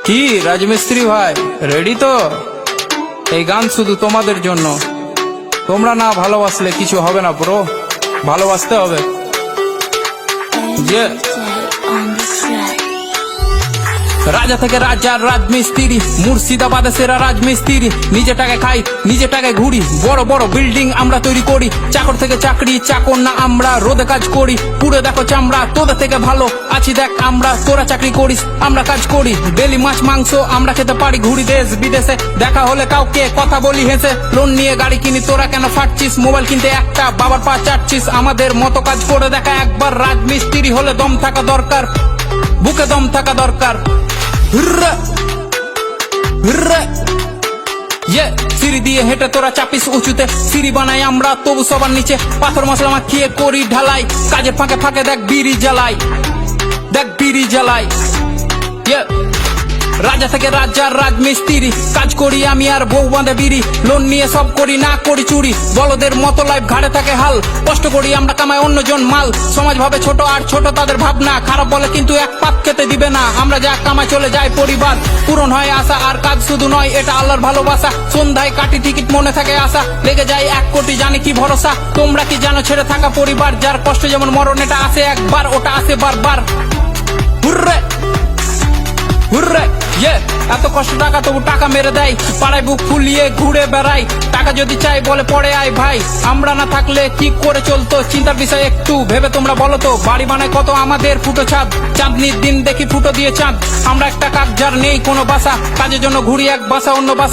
কি রাজমিস্ত্রি ভাই, রেডি তো? এই গান শুধু তোমাদের জন্য। তোমরা না ভালোবাসলে কিছু হবে না ব্রো, ভালোবাসতে হবে। রাজা থেকে রাজার রাজমিস্ত্রি, মুর্শিদাবাদে সেরা রাজমিস্ত্রি। নিজে টাকায় খাই, নিজে টাকায় ঘুরি, বড় বড় বিল্ডিং আমরা তৈরি করি। চাকর থেকে চাকরি, চাকর না আমরা, রোদে কাজ করি, পুরো দেখো চামড়া। তোদের থেকে ভালো আছি দেখ আমরা, তোরা চাকরি করিস আমরা কাজ করি। ডেলি মাছ মাংস আমরা খেতে পারি, ঘুরি দেশ বিদেশে। দেখা হলে কাউকে কথা বলি হেসে। লোন নিয়ে গাড়ি কিনি, তোরা কেন ফাটছিস? মোবাইল কিনতে একটা বাবার পা চাটছিস। আমাদের মতো কাজ করে দেখা একবার। রাজমিস্ত্রি হলে দম থাকা দরকার, বুকে দম থাকা দরকার। সিঁড়ি দিয়ে হেঁটে তোরা চাপিস উঁচুতে, সিঁড়ি বানাই আমরা তবু সবার নিচে। পাথর মশলা মাখিয়ে করি ঢালাই, কাজে ফাঁকে ফাঁকে দেখ বিড়ি জ্বালাই, দেখ বিড়ি জ্বালাই। রাজা থেকে রাজার রাজমিস্ত্রি, কাজ করি আমি আর বউ বাঁধে বিড়ি। লোন নিয়ে সব করি, না করি চুরি, বলদের মতো লাইফ ঘাড়ে থাকে হাল। কষ্ট করি আমরা, কামাই অন্যজন মাল। সমাজ ভাবে ছোট আর ছোট তাদের ভাবনা, খারাপ বলে কিন্তু এক পাত খেতে দিবে না। আমরা যা কামাই চলে যায় পরিবার, পূরণ হয় আশা। আর কাজ শুধু নয়, এটা আল্লাহর ভালোবাসা। সন্ধ্যায় কাটি টিকিট, মনে থাকে আশা। লেগে যায় 1 কোটি, জানি কি ভরসা। তোমরা কি জানো ছেড়ে থাকা পরিবার, যার কষ্ট যেমন মরণ, এটা আসে একবার, ওটা আসে বারবার। হুররে হুররে, এত কষ্ট টাকা তবু টাকা মেরে দেয়। পাড়ায় বুক ফুলিয়ে ঘুরে বেড়াই, টাকা যদি চাই বলে পড়ে আয় ভাই। আমরা না থাকলে কি করে চলতো, চিন্তার বিষয় একটু ভেবে তোমরা বলো তো। বাড়ি বানায় কত আমাদের ফুটো ছাদ, চাঁদনির দিন দেখি ফুটো দিয়ে চাঁদ। আমরা একটা কাক, যার নেই কোনো বাসা, কাজের জন্য ঘুরি এক বাসা অন্য বাসা।